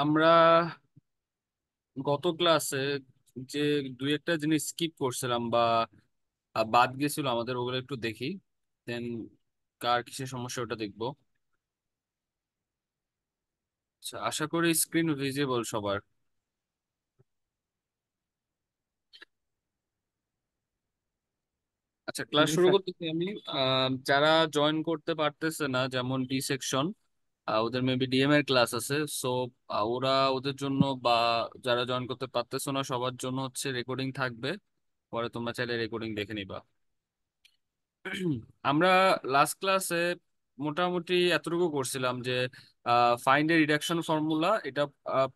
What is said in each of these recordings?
আমরা গত ক্লাসে যে দুই একটা জিনিস স্কিপ করছিলাম বা বাদ গেছিল আমাদের, ওগুলো একটু দেখি। দেন কার কিসের সমস্যা ওটা দেখবো। আচ্ছা, আশা করি স্ক্রিন ভিজিবল সবার। আচ্ছা, ক্লাস জি শুরু স্যার। করতেছি আমি। যারা জয়েন করতে পারতেছে না, যেমন ডি সেকশন, ওদের মেবি ডিএম এর ক্লাস আছে। সো ওরা ওদের জন্য, বা যারা জয়েন করতে পারতেছো না সবার জন্য হচ্ছে রেকর্ডিং থাকবে। পরে তোমরা চাইলে রেকর্ডিং দেখে নিবা। আমরা লাস্ট ক্লাসে মোটামুটি এতটুকু করছিলাম যে ফাইন্ড এ রিডাকশন ফর্মুলা এটা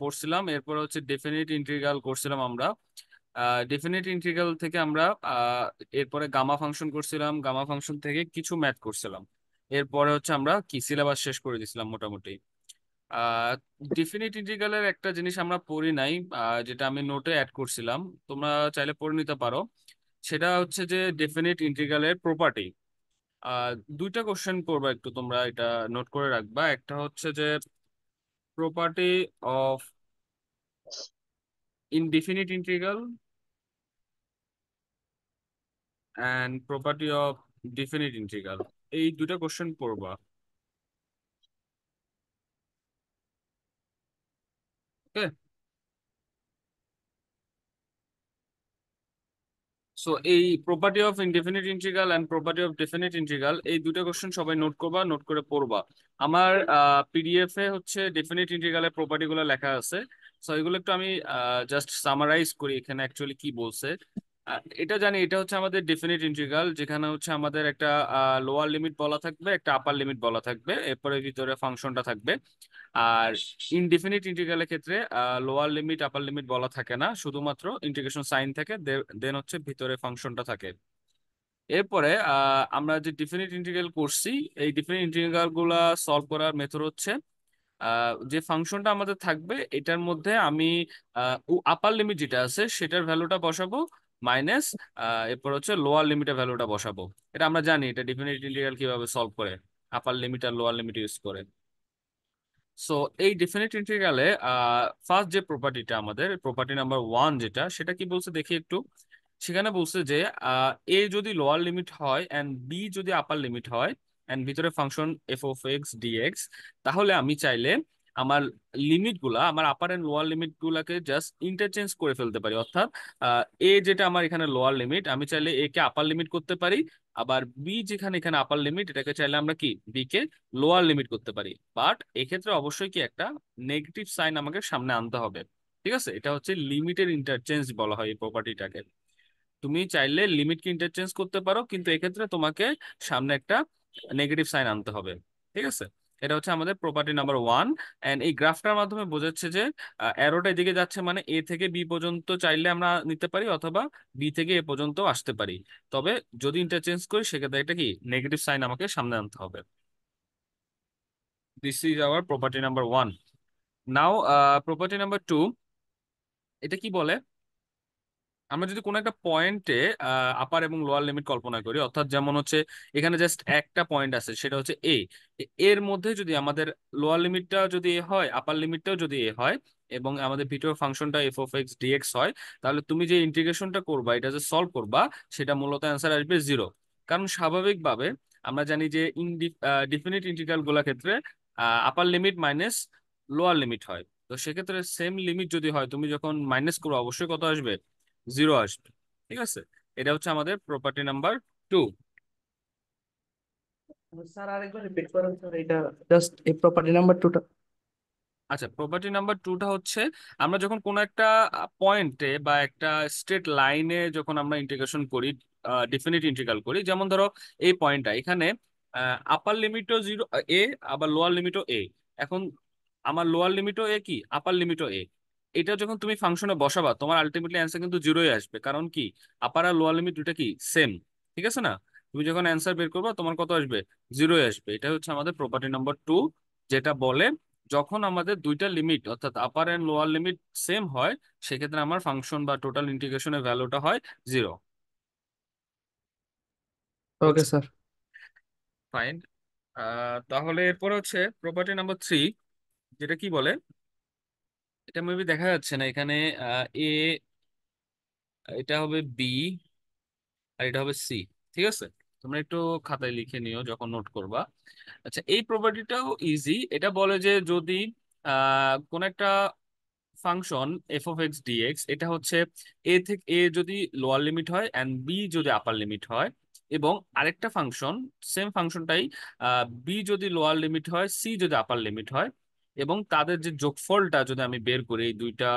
পড়ছিলাম। এরপর হচ্ছে ডেফিনিট ইন্টিগ্রাল করছিলাম আমরা। ডেফিনিট ইন্টিগ্রাল থেকে আমরা এরপরে গামা ফাংশন করছিলাম, গামা ফাংশন থেকে কিছু ম্যাথ করছিলাম। এরপরে হচ্ছে আমরা কি সিলেবাস শেষ করে দিছিলাম মোটামুটি। আহ ডেফিনিট ইন্টিগ্রালের একটা জিনিস আমরা পড়ি নাই, যেটা আমি নোটে অ্যাড করছিলাম। তোমরা চাইলে পড়ে নিতে পারো। সেটা হচ্ছে যে ডেফিনিট ইন্টিগ্রালের প্রপার্টি। আহ দুইটা কোশ্চেন করবা, একটু তোমরা এটা নোট করে রাখবা। একটা হচ্ছে যে property of indefinite integral and property of definite integral. এই দুইটা কোশ্চেন পড়বা। ওকে। সো এই property of indefinite integral and property of definite integral, এই দুটো কোশ্চেন সবাই নোট করবা, নোট করে পড়বা। আমার পিডিএফ এ হচ্ছে ডেফিনিট ইন্টিগ্রালের প্রপার্টি গুলো লেখা আছে। সো এগুলো একটু আমি জাস্ট সামারাইজ করি এখানে অ্যাকচুয়ালি কি বলছে। এটা জানি, এটা হচ্ছে আমাদের ডেফিনিট ইন্টিগ্রাল, যেখানে হচ্ছে আমাদের একটা লোয়ার লিমিট বলা থাকবে, একটা আপার লিমিট বলা থাকবে, এরপরে ভিতরে ফাংশনটা থাকবে। আর ইনডিফিনিট ইন্টিগ্রালের ক্ষেত্রে লোয়ার লিমিট আপার লিমিট বলা থাকে না, শুধুমাত্র ইন্টিগ্রেশন সাইন থাকে, দেন হচ্ছে ভিতরে ফাংশনটা থাকে। এরপরে আমরা যে ডিফিনিট ইন্টিগ্রাল করছি, এই ডিফিনিট ইন্টিগ্রাল গুলা সলভ করার মেথড হচ্ছে যে ফাংশনটা আমাদের থাকবে এটার মধ্যে আমি আপার লিমিট যেটা আছে সেটার ভ্যালুটা বসাবো, মাইনাস এরপর হচ্ছে লোয়ার লিমিটের ভ্যালুটা বসাবো। এটা আমরা জানি, এটা ডিফিনিট ইন্টিগ্রাল কিভাবে সলভ করে, আপার লিমিট আর লোয়ার লিমিট ইউজ করে। সো এই ডেফিনিট ইন্টিগ্রালে ফার্স্ট যে প্রপার্টিটা, আমাদের প্রপার্টি নাম্বার ওয়ান যেটা, সেটা কি বলছে দেখি একটু। সেখানে বলছে যে এ যদি লোয়ার লিমিট হয় অ্যান্ড বি যদি আপার লিমিট হয় অ্যান্ড ভিতরে function f of x dx, তাহলে আমি চাইলে আমার লিমিট গুলা, আমার আপার এন্ড লোয়ার লিমিট গুলাকে জাস্ট ইন্টারচেঞ্জ করে ফেলতে পারি। অর্থাৎ এ যেটা আমার এখানে লোয়ার লিমিট, আমি চাইলে এ কে আপার লিমিট করতে পারি। আবার বি যেখানে এখানে আপার লিমিট, এটাকে চাইলে আমরা কি বি কে লোয়ার লিমিট করতে পারি। বাট এক্ষেত্রে অবশ্যই কি একটা নেগেটিভ সাইন আমাকে সামনে আনতে হবে। ঠিক আছে, এটা হচ্ছে লিমিটের ইন্টারচেঞ্জ বলা হয় এই প্রপার্টিটাকে। তুমি চাইলে লিমিটকে ইন্টারচেঞ্জ করতে পারো, কিন্তু এক্ষেত্রে তোমাকে সামনে একটা নেগেটিভ সাইন আনতে হবে। ঠিক আছে, এটা হচ্ছে আমাদের প্রপার্টি নাম্বার ওয়ান। এন্ড এই গ্রাফটার মাধ্যমে বোঝাচ্ছে যে অ্যারোটা এদিকে যাচ্ছে, মানে এ থেকে বি পর্যন্ত চাইলে আমরা নিতে পারি, অথবা বি থেকে এ পর্যন্ত আসতে পারি। তবে যদি ইন্টারচেঞ্জ করি সেক্ষেত্রে এটা কি নেগেটিভ সাইন আমাকে সামনে আনতে হবে। This is our property number one. Now property number two, এটা কি বলে। আমরা যদি কোনো একটা পয়েন্টে আপার এবং লোয়ার লিমিট কল্পনা করি, অর্থাৎ যেমন হচ্ছে এখানে জাস্ট একটা পয়েন্ট আছে, সেটা হচ্ছে এ। এর মধ্যে যদি আমাদের লোয়ার লিমিটটা যদি এ হয়, আপার লিমিটটাও যদি এ হয়, এবং আমাদের ভিতরে ফাংশনটা এফ অফ এক্স ডিএক্স হয়, তাহলে তুমি যে ইন্টিগ্রেশনটা করবা, এটা যে সলভ করবা, সেটা মূলত অ্যান্সার আসবে জিরো। কারণ স্বাভাবিকভাবে আমরা জানি যে ডিফিনিট ইন্টিগ্রাল গুলা ক্ষেত্রে আপার লিমিট মাইনাস লোয়ার লিমিট হয়। তো সেক্ষেত্রে সেম লিমিট যদি হয়, তুমি যখন মাইনাস করো অবশ্যই কত আসবে, জিরো আসবে। ঠিক আছে, এটা হচ্ছে আমাদের প্রপার্টি নাম্বার টু। স্যার আরেকবার রিপিট করুন স্যার, এটা জাস্ট এই প্রপার্টি নাম্বার টুটা। আচ্ছা, প্রপার্টি নাম্বার টুটা হচ্ছে আমরা যখন কোনো একটা পয়েন্টে বা একটা স্ট্রেট লাইনে যখন আমরা ইন্টিগ্রেশন করি, ডেফিনিট ইন্টিগ্রাল করি, যেমন ধরো এই পয়েন্টটা এখানে আপার লিমিটও জিরো এ, আবার লোয়ার লিমিটও এ। এখন আমার লোয়ার লিমিটও এ, কি আপার লিমিটও এ, এটা যখন তুমি ফাংশনে বসাবা তোমার আলটিমেটলি অ্যান্সার কিন্তু জিরোই আসবে। কারণ কি, আপার আর লোয়ার লিমিট দুটা কি সেম। ঠিক আছে না, তুমি যখন অ্যান্সার বের করবা তোমার কত আসবে, জিরোই আসবে। এটা হচ্ছে আমাদের প্রপার্টি নাম্বার টু, যেটা বলে যখন আমাদের দুইটা লিমিট অর্থাৎ আপার এন্ড লোয়ার লিমিট সেম হয়, সেক্ষেত্রে আমার ফাংশন বা টোটাল ইন্টিগ্রেশনের ভ্যালুটা হয় জিরো। Okay sir. ফাইন। তাহলে এরপর হচ্ছে প্রপার্টি নাম্বার থ্রি, যেটা কি বলে এটা মেবি দেখা যাচ্ছে না এখানে। এ, এটা হবে বি, আর এটা হবে সি। ঠিক আছে, তোমরা একটু খাতায় লিখে নিও যখন নোট করবা। আচ্ছা, এই প্রপার্টিটাও ইজি। এটা বলে যে যদি কোন একটা function f of x dx, এটা হচ্ছে এ থেকে এ যদি লোয়ার লিমিট হয় অ্যান্ড বি যদি আপার লিমিট হয়, এবং আরেকটা ফাংশন সেম ফাংশনটাই বি যদি লোয়ার লিমিট হয় সি যদি আপার লিমিট হয়, এবং তাদের যে যোগফলটা যদি আমি বের করি, এই দুইটা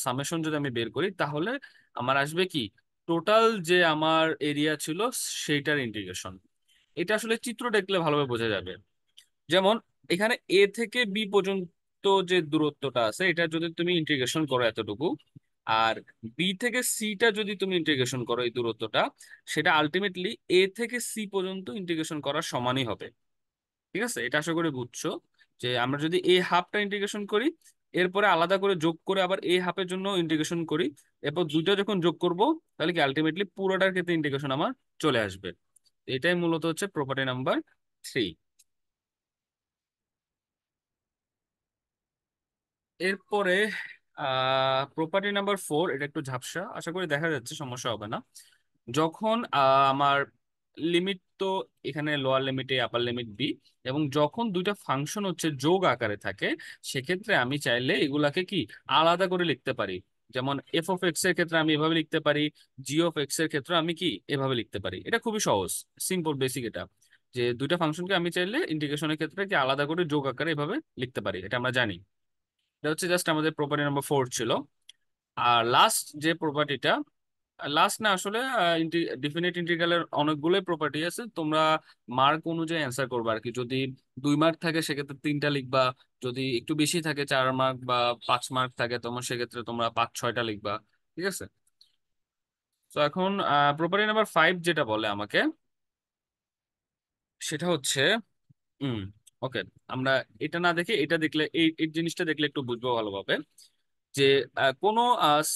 সামেশন যদি আমি বের করি, তাহলে আমার আসবে কি টোটাল যে আমার এরিয়া ছিল সেইটার ইন্টিগ্রেশন। এটা আসলে চিত্র দেখলে ভালোভাবে বোঝা যাবে। যেমন এখানে এ থেকে বি পর্যন্ত যে দূরত্বটা আছে, এটা যদি তুমি ইন্টিগ্রেশন করো এতটুকু, আর বি থেকে সিটা যদি তুমি ইন্টিগ্রেশন করো এই দূরত্বটা, সেটা আলটিমেটলি এ থেকে সি পর্যন্ত ইন্টিগ্রেশন করার সমানই হবে। ঠিক আছে, এটা আশা করি বুঝছো। যে আমরা যদি এ হাফটা ইন্টিগ্রেশন করি, এরপরে আলাদা করে যোগ করে আবার এ হাফের জন্য ইন্টিগ্রেশন করি, এরপর দুইটা যখন যোগ করব, তাহলে কি আলটিমেটলি পুরোটার ক্ষেত্রে ইন্টিগ্রেশন আমার চলে আসবে। এটাই মূলত হচ্ছে প্রপার্টি নাম্বার 3। এরপরে প্রপার্টি নাম্বার 4, এটা একটু ঝাপসা, আশা করি দেখা যাচ্ছে, সমস্যা হবে না। যখন আমার লিমিট তো এখানে লোয়ার লিমিট এ আপার লিমিট বি, এবং যখন দুইটা ফাংশন হচ্ছে যোগ আকারে থাকে, সেক্ষেত্রে আমি চাইলে এগুলাকে কি আলাদা করে লিখতে পারি। যেমন এফ অফ এক্স এর ক্ষেত্রে আমি এভাবে লিখতে পারি, জি অফ এক্স এর ক্ষেত্রে আমি কি এভাবে লিখতে পারি। এটা খুবই সহজ, সিম্পল, বেসিক এটা। যে দুইটা ফাংশনকে আমি চাইলে ইন্টিগ্রেশনের ক্ষেত্রে কি আলাদা করে যোগ আকারে এভাবে লিখতে পারি, এটা আমরা জানি। এটা হচ্ছে জাস্ট আমাদের প্রপার্টি নাম্বার 4 ছিল। আর লাস্ট যে প্রপার্টিটা, লাস্ট না আসলে, ডিফিনিট ইন্টিগ্রালের অনেকগুলোই প্রপার্টি আছে, তোমরা মার্ক অনুযায়ী অ্যান্সার করবে আর কি। যদি 2 মার্ক থাকে সেক্ষেত্রে 3টা লিখবা, যদি একটু বেশি থাকে 4 মার্ক বা 5 মার্ক থাকে, তোমার সেক্ষেত্রে তোমরা 5-6টা লিখবা। ঠিক আছে, তো এখন প্রপার্টি নাম্বার 5 যেটা বলে আমাকে, সেটা হচ্ছে হুম ওকে, আমরা এটা না দেখে এটা দেখলে, এই জিনিসটা দেখলে একটু বুঝবো ভালোভাবে। যে কোনো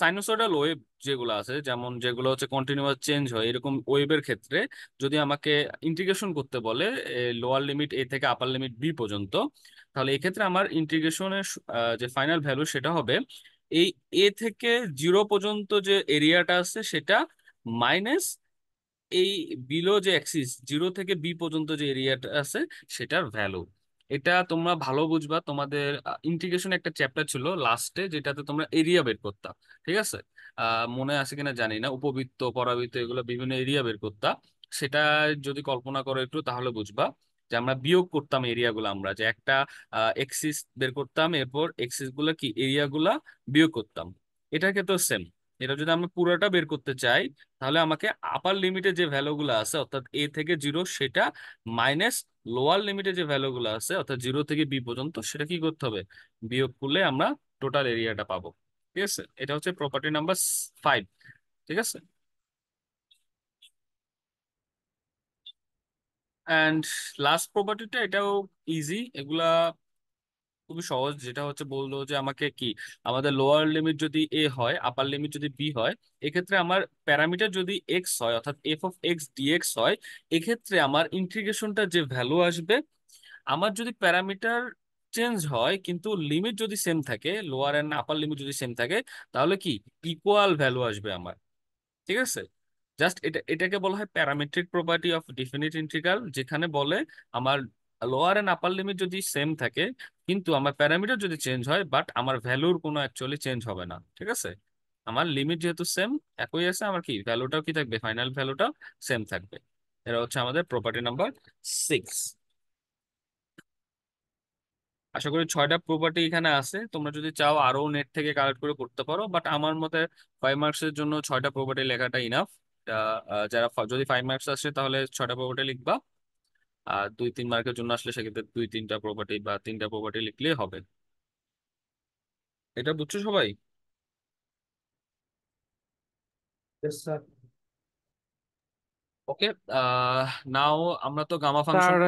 সাইনোসয়েডাল ওয়েভ যেগুলো আছে, যেমন যেগুলো হচ্ছে কন্টিনিউয়াস চেঞ্জ হয়, এরকম ওয়েভের ক্ষেত্রে যদি আমাকে ইন্টিগ্রেশন করতে বলে লোয়ার লিমিট এ থেকে আপার লিমিট বি পর্যন্ত, তাহলে এক্ষেত্রে আমার ইন্টিগ্রেশনের যে ফাইনাল ভ্যালু সেটা হবে এই এ থেকে 0 পর্যন্ত যে এরিয়াটা আছে সেটা মাইনাস এই বিলো যে অ্যাক্সিস 0 থেকে বি পর্যন্ত যে এরিয়াটা আছে সেটার ভ্যালু। এটা তোমরা ভালো বুঝবা, তোমাদের ইন্টিগ্রেশন একটা চ্যাপ্টার ছিল লাস্টে যেটাতে তোমরা এরিয়া বের করতা। ঠিক আছে, মনে আছে কিনা জানি না, উপবৃত্ত পরাবৃত্ত এগুলো বিভিন্ন এরিয়া বের করতা। সেটা যদি কল্পনা করো একটু, তাহলে বুঝবা যে আমরা বিয়োগ করতাম এরিয়া গুলো, আমরা যে একটা এক্সিস বের করতাম, এরপর এক্সিস গুলো কি এরিয়া গুলা বিয়োগ করতাম। এটাকে তো সেম, এটা যদি আমরা পুরোটা বের করতে চাই, তাহলে আমাকে আপার লিমিটে যে ভ্যালুগুলো আছে অর্থাৎ এ থেকে 0 সেটা মাইনাস লোয়ার লিমিটে যে ভ্যালুগুলো আছে অর্থাৎ 0 থেকে বি পর্যন্ত সেটা কি করতে হবে, বিয়োগ করলে আমরা টোটাল এরিয়াটা পাবো। ঠিক আছে, এটা হচ্ছে প্রপার্টি নাম্বার 5। ঠিক আছে, অ্যান্ড লাস্ট প্রপার্টিটা, এটাও ইজি। এগুলা খুবই সহজ, যেটা হচ্ছে বললো যে আমাকে কি আমাদের লোয়ার লিমিট যদি এ হয় আপার লিমিট যদি বি হয়, এক্ষেত্রে আমার প্যারামিটার যদি এক্স হয় অর্থাৎ এফ অফ এক্স ডিএক্স হয়, এক্ষেত্রে আমার ইন্টিগ্রেশনটা যে ভ্যালু আসবে, আমার যদি প্যারামিটার চেঞ্জ হয় কিন্তু লিমিট যদি সেম থাকে, লোয়ার এন্ড আপার লিমিট যদি সেম থাকে, তাহলে কি ইকুয়াল ভ্যালু আসবে আমার। ঠিক আছে, জাস্ট এটাকে বলা হয় parametric property of definite integral, যেখানে বলে আমার লোয়ার এন্ড আপার লিমিট যদি সেম থাকে কিন্তু আমার প্যারামিটার যদি চেঞ্জ হয়, বাট আমার ভ্যালুর কোনো অ্যাকচুয়ালি চেঞ্জ হবে না। ঠিক আছে, আমার লিমিট যেহেতু সেম একই আছে, আমার কি ভ্যালুটাও কি থাকবে, ফাইনাল ভ্যালুটাও সেম থাকবে। এটা হচ্ছে আমাদের প্রপার্টি নাম্বার 6। আশা করি 6টা প্রপার্টি এখানে আছে, তোমরা যদি চাও আরো নেট থেকে কালেক্ট করে করতে পারো, বাট আমার মতে 5 মার্কসের জন্য 6টা প্রপার্টি লেখাটা ইনাফ। যারা যদি 5 মার্কস আসে তাহলে 6টা প্রপার্টি লিখবা, আর 2-3 মার্কের জন্য আসলে সেক্ষেত্রে 2-3টা প্রপার্টি বা 3টা প্রপার্টি লিখলেই হবে। এটা বুঝছো সবাই? Yes, sir. ওকে, নাও আমরা তো gamma function. Sir,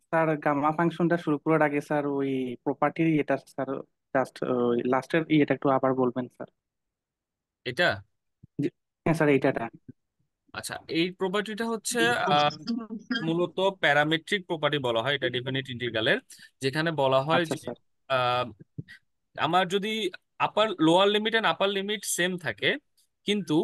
sir gamma ফাংশনটা শুরু করার আগে স্যার ওই প্রপার্টির এটা স্যার জাস্ট লাস্টের ইয়েটা একটু আবার বলবেন স্যার। এটা হ্যাঁ স্যার এইটা। আচ্ছা, এই প্রপার্টিটা হচ্ছে আহ, মূলত প্যারামেট্রিক প্রপার্টি বলা হয় এটা ডিফিনিট ইন্টিগ্রালের, যেখানে বলা হয় আচ্ছা যে স্যার। আমার যদি lower limit and upper limit same থাকে, কিন্তু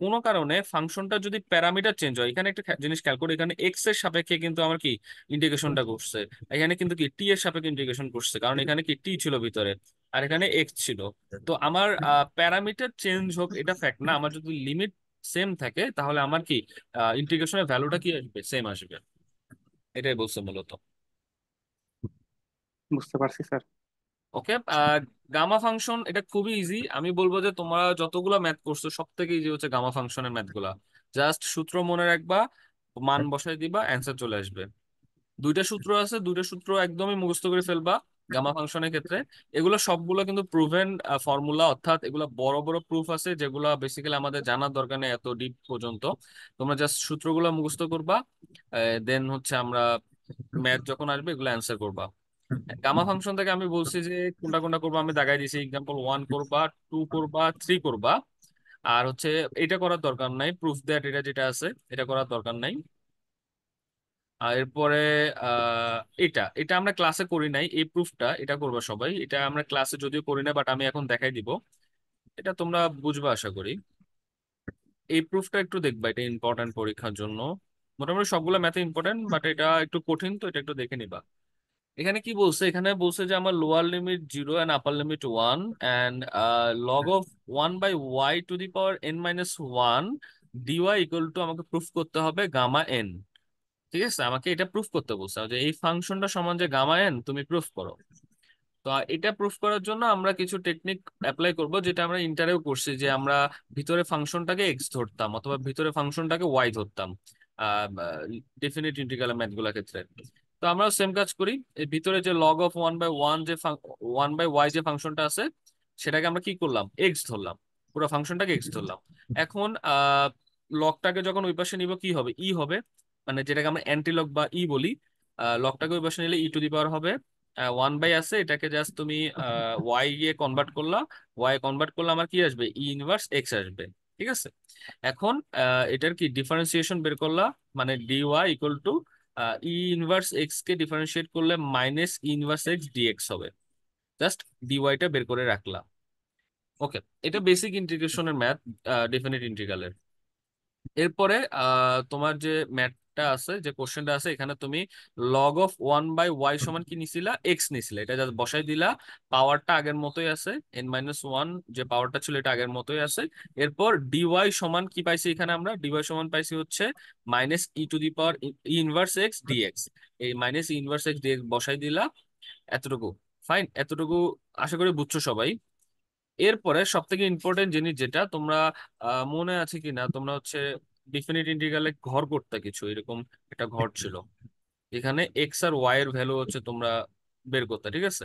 কোনো কারণে ফাংশনটা যদি প্যারামিটার চেঞ্জ হয়, এখানে একটা জিনিস খেয়াল করি, এখানে এক্স এর সাপেক্ষে কিন্তু আমার কি ইন্টিগ্রেশনটা করছে, এখানে কিন্তু কি টি এর সাপেক্ষে ইন্টিগ্রেশন করছে, কারণ এখানে কি টি ছিল ভিতরে আর এখানে এক্স ছিল। তো আমার প্যারামিটার চেঞ্জ হোক এটা ফ্যাক্ট না, আমার যদি লিমিট সেম থাকে তাহলে আমার কি ইন্টিগ্রেশনের ভ্যালুটা কি আসবে, সেম আসবে। এটাই বলছে মূলত। বুঝতে পারছি স্যার। ওকে। গামা ফাংশন এটা খুবই ইজি, আমি বলবো যে তোমরা যতগুলো ম্যাথ করছো সব থেকে ইজি হচ্ছে গামা ফাংশনের ম্যাথ গুলা। জাস্ট সূত্র মনে রাখবা, মান বসাই দিবা, অ্যান্সার চলে আসবে। দুইটা সূত্র আছে, দুইটা সূত্র একদমই মুখস্থ করে ফেলবা গামা ফাংশনের ক্ষেত্রে। এগুলো সবগুলো কিন্তু প্রুভেন ফর্মুলা, অর্থাৎ এগুলো বড় বড় প্রুফ আছে যেগুলো বেসিক্যালি আমাদের জানার দরকার নেই এত ডিপ পর্যন্ত। তোমরা জাস্ট সূত্রগুলো মুখস্থ করবা, দেন হচ্ছে আমরা ম্যাথ যখন আসবে এগুলো অ্যান্সার করবা। গামা ফাংশন থেকে আমি বলছি যে কোনটা কোনটা করবো আমি দাগাই দিছি, এক্সাম্পল 1 করবা, 2 করবা, 3 করবা। আর হচ্ছে এটা করার দরকার নাই, প্রুফ দ্যাট এটা যেটা আছে এটা করার দরকার নাই। আর এরপরে এটা এটা আমরা ক্লাসে করি নাই, এই প্রুফটা এটা করবা সবাই, এটা আমরা ক্লাসে যদিও করি না বাট আমি এখন দেখাই দিব, এটা তোমরা বুঝবা আশা করি। এই প্রুফটা একটু দেখবা, এটা ইম্পর্টেন্ট পরীক্ষার জন্য। মোটামুটি সবগুলো ম্যাথে ইম্পর্টেন্ট বাট এটা একটু কঠিন, তো এটা একটু দেখে নিবা। এখানে কি বলছে, এখানে বলছে যে আমার lower limit 0 and upper limit 1 and log of 1/y⁴n - 1 dy equal to আমাকে প্রুফ করতে হবে গামা এন। ঠিক আছে, আমাকে এটা প্রুফ করতে বলছে যে এই ফাংশনটা সমান যে গামা এন, তুমি প্রুফ করো। তো এটা প্রুফ করার জন্য আমরা কিছু টেকনিক অ্যাপ্লাই করব, যেটা আমরা ইন্টারেও করছি, যে আমরা ভিতরে ফাংশনটাকে এক্স ধরতাম অথবা ভিতরে ফাংশনটাকে ওয়াই ধরতাম ডেফিনিট ইন্টিগ্রাল ম্যাথগুলোর ক্ষেত্রে। তো আমরা সেম কাজ করি, এর ভিতরে যে লগ অফ 1/1 যে 1/y যে ফাংশনটা আছে সেটাকে আমরা কি করলাম, এক্স ধরলাম, পুরো ফাংশনটাকে এক্স ধরলাম। এখন লগটাকে যখন ওই পাশে নিব কি হবে, ই হবে, মানে যেটাকে আমরা অ্যান্টিলগ বা ই বলি। লগটাকে ওই পাশে নিলে ই টু দি পাওয়ার হবে। 1/, আছে এটাকে জাস্ট তুমি ওয়াই গিয়ে কনভার্ট করলা, ওয়াই কনভার্ট করলে আমার কি আসবে, ই ইনভার্স এক্স আসবে। ঠিক আছে, এখন এটার কি ডিফারেন্সিয়েশন বের করলা, মানে d y equal to e inverse x কে ডিফারেন্সিয়েট করলে minus e inverse x dx হবে। জাস্ট ডিওয়াইটা বের করে রাখলা। ওকে, এটা বেসিক ইন্টিগ্রেশনের ম্যাথ, ডেফিনিট ইন্টিগ্রালের। এরপরে তোমার যে ম্যাথটা আছে, যে কোশ্চেনটা আছে, এখানে তুমি লগ অফ 1/y সমান কি নিছিলা, এক্স নিছিলা, এটা জাস্ট বসাই দিলা। পাওয়ারটা আগের মতোই আছে, n - 1 যে পাওয়ারটা ছিল এটা আগের মতোই আছে। এরপর ডিওয়াই সমান কি পাইছি, এখানে আমরা ডিওয়াই সমান পাইছি হচ্ছে minus e to the power inverse x dx. এই মাইনাস ইনভার্স এক্স ডিএক্স বসাই দিলা, এতটুকু। ফাইন, এতটুকু আশা করি বুঝছো সবাই। এরপরে সব থেকে ইম্পর্টেন্ট জিনিস যেটা তোমরা মনে আছে কি না, তোমরা হচ্ছে ডিফিনিট ইন্টিগ্রালে ঘর করতে কিছু এরকম একটা ঘর ছিল, এখানে এক্স আর ওয়াই এর ভ্যালু হচ্ছে তোমরা বের করতে। ঠিক আছে,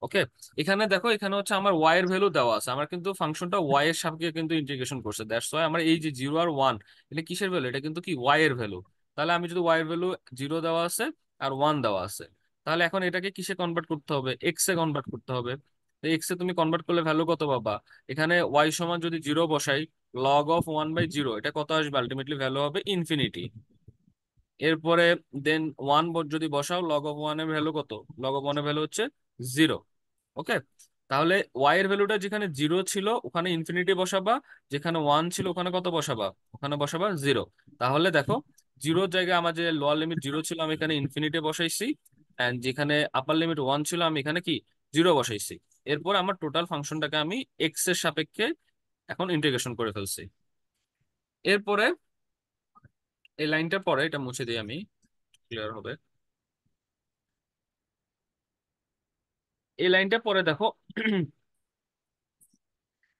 ওকে। এখানে দেখো, এখানে হচ্ছে আমার ওয়াই এর ভ্যালু দেওয়া আছে, আমার কিন্তু ফাংশনটা ওয়াই এর সাপেক্ষে কিন্তু ইন্টিগ্রেশন করছে, দ্যাটস ওয়াই আমার এই যে 0 আর 1, এটা কিসের ভ্যালু, এটা কিন্তু কি ওয়াই এর ভ্যালু। তাহলে আমি যদি ওয়াই এর ভ্যালু 0 দেওয়া আছে আর 1 দেওয়া আছে, তাহলে এখন এটাকে কিসে কনভার্ট করতে হবে, এক্স এ কনভার্ট করতে হবে। এক্স এ তুমি কনভার্ট করলে ভ্যালু কত পাবা, এখানে ওয়াই সমান যদি 0 বসাই, লগ অফ 1/0 এটা কত আসবে, আলটিমেটলি ভ্যালু হবে ইনফিনিটি। এরপরে দেন 1 যদি বসাও, লগ অফ 1 এর ভ্যালু কত, লগ অফ 1 এর ভ্যালু হচ্ছে 0। ওকে, তাহলে ওয়াই এর ভ্যালুটা যেখানে 0 ছিল ওখানে ইনফিনিটি বসাবা, যেখানে 1 ছিল ওখানে কত বসাবা, ওখানে বসাবা 0। তাহলে দেখো, 0 জায়গায় আমার যে লোয়ার লিমিট 0 ছিল আমি এখানে ইনফিনিটি বসাইছি, এন্ড যেখানে আপার লিমিট 1 ছিল আমি এখানে কি 0 বসাইছি। এরপর আমার টোটাল ফাংশনটাকে আমি এক্স এর সাপেক্ষে এখন ইন্টিগ্রেশন করে ফেলছি। এরপরে এই লাইনটা পরে এটা মুছে দিই আমি, ক্লিয়ার হবে। এই লাইনটা পরে দেখো,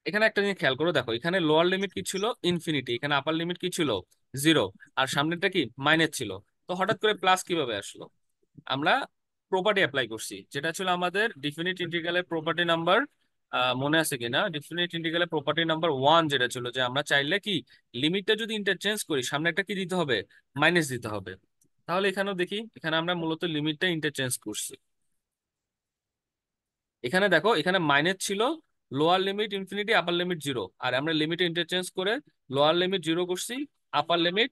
এখানে একটা জিনিস খেয়াল করে দেখো, এখানে লোয়ার লিমিট কি ছিল, ইনফিনিটি, এখানে আপার লিমিট কি ছিল, 0, আর সামনেরটা কি মাইনাস ছিল। তো হঠাৎ করে প্লাস কিভাবে আসলো, আমরা প্রপার্টি অ্যাপ্লাই করছি, যেটা ছিল আমাদের ডিফিনিট ইন্টিগ্রালের প্রপার্টি নাম্বার, মনে আছে কিনা, ডিফিনিট ইন্টিগ্রালের প্রপার্টি নাম্বার 1 যেটা ছিল, যে আমরা চাইলে কি লিমিটটা যদি ইন্টারচেঞ্জ করি সামনে একটা কি দিতে হবে, মাইনাস দিতে হবে। তাহলে এখানেও দেখি, এখানে আমরা মূলত লিমিটটা ইন্টারচেঞ্জ করছি। এখানে দেখো, এখানে মাইনাস ছিল, লোয়ার লিমিট ইনফিনিটি, আপার লিমিট 0, আর আমরা লিমিট ইন্টারচেঞ্জ করে লোয়ার লিমিট 0 করছি, আপার লিমিট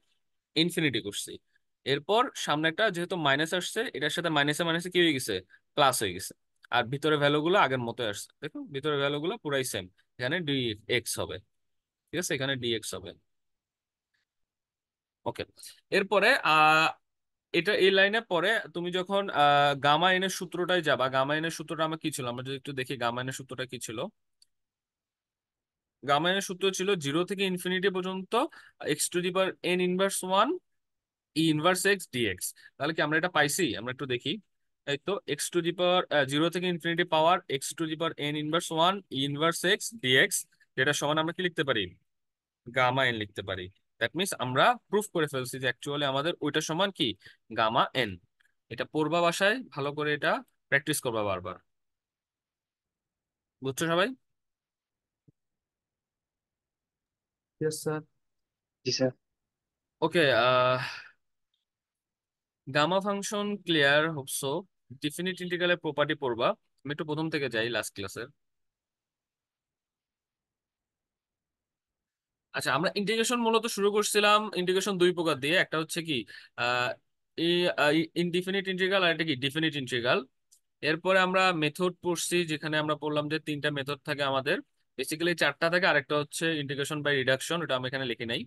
ইনফিনিটি করছি। এরপর সামনে একটা যেহেতু মাইনাস আসছে, এটার সাথে মাইনাসে মাইনাসে কি হয়ে গেছে, প্লাস হয়ে গেছে। আর ভিতরে ভ্যালুগুলো আগের মতো আসছে, দেখো ভিতরে ভ্যালুগুলো পুরাই সেম, এখানে ডিএক্স হবে। ঠিক আছে, এখানে ডিএক্স হবে। ওকে, এরপরে এটা এই লাইনে পরে তুমি যখন গামা এনের সূত্রটায় যাবা, গামা এনের সূত্রটা আমার কি ছিল, আমরা যদি একটু দেখি গামা এনের সূত্রটা কি ছিল। গামা এনের সূত্র ছিল 0 থেকে ইনফিনিটি পর্যন্ত x to the power n inverse one e inverse x dx. তাহলে কি আমরা এটা পাইছি, আমরা একটু দেখি। এই তো এক্স টু দি পাওয়ার 0 থেকে infinity power x to the power n inverse one e inverse x dx, যেটা সমান আমরা কি লিখতে পারি, গামা এন লিখতে পারি। দ্যাট মিনস আমরা প্রুফ করে ফেলছি যে অ্যাকচুয়ালি আমাদের ওইটা সমান কি, গামা এন। এটা পড়বা বাসায় ভালো করে, এটা প্র্যাকটিস করবা বারবার। বুঝছো সবাই? Yes, sir. জি sir. Okay, gamma function clear হোপসো। ডেফিনিট ইন্টিগ্রালের প্রপার্টি পড়বা। আমি একটু প্রথম থেকে যাই লাস্ট ক্লাসে। আচ্ছা, আমরা ইন্টিগ্রেশন মূলত শুরু করছিলাম ইন্টিগ্রেশন দুই প্রকার দিয়ে, একটা হচ্ছে কি আহ ইনডিফিনিট ইন্টিগ্রাল, আর একটা কি ডিফিনিট ইন্টিগ্রাল। এরপরে আমরা মেথড পড়ছি, যেখানে আমরা পড়লাম যে তিনটা মেথড থাকে আমাদের, বেসিক্যালি চারটা থাকে, আরেকটা হচ্ছে ইন্টিগ্রেশন বাই রিডাকশন, ওটা আমি এখানে লিখি নাই।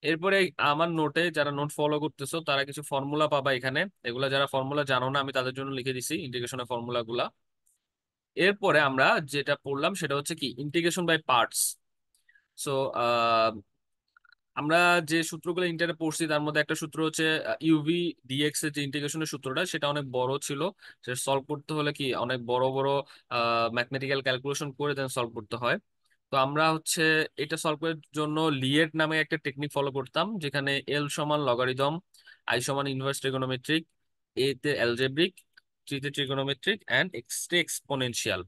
এরপরে আমার নোটে যারা নোট ফলো করতেছো তারা কিছু ফর্মুলা পাবা এখানে, এগুলা যারা ফর্মুলা জানো না আমি তাদের জন্য লিখে দিছি ইন্টিগ্রেশনের ফর্মুলা গুলা। এরপরে আমরা যেটা পড়লাম সেটা হচ্ছে কি ইন্টিগ্রেশন বাই পার্টস। সো আমরা যে সূত্রগুলো ইন্টারে পড়ছি তার মধ্যে একটা সূত্র হচ্ছে ইউভি ডিএক্স এর যে ইন্টিগ্রেশনের সূত্রটা, সেটা অনেক বড় ছিল। সেটা সলভ করতে হলে কি অনেক বড় বড় ম্যাথমেটিক্যাল ক্যালকুলেশন করে দেন সলভ করতে হয়। তো আমরা হচ্ছে এটা সলভ করার জন্য লিয়েট নামে একটা টেকনিক ফলো করতাম, যেখানে এল সমান লগারিদম, আই সমান ইনভার্স ট্রিগোনোমেট্রিক, এ তে অ্যালজেব্রিক, থ্রি তে ট্রিগোনোমেট্রিক অ্যান্ড এক্স তে এক্সপোনেনশিয়াল।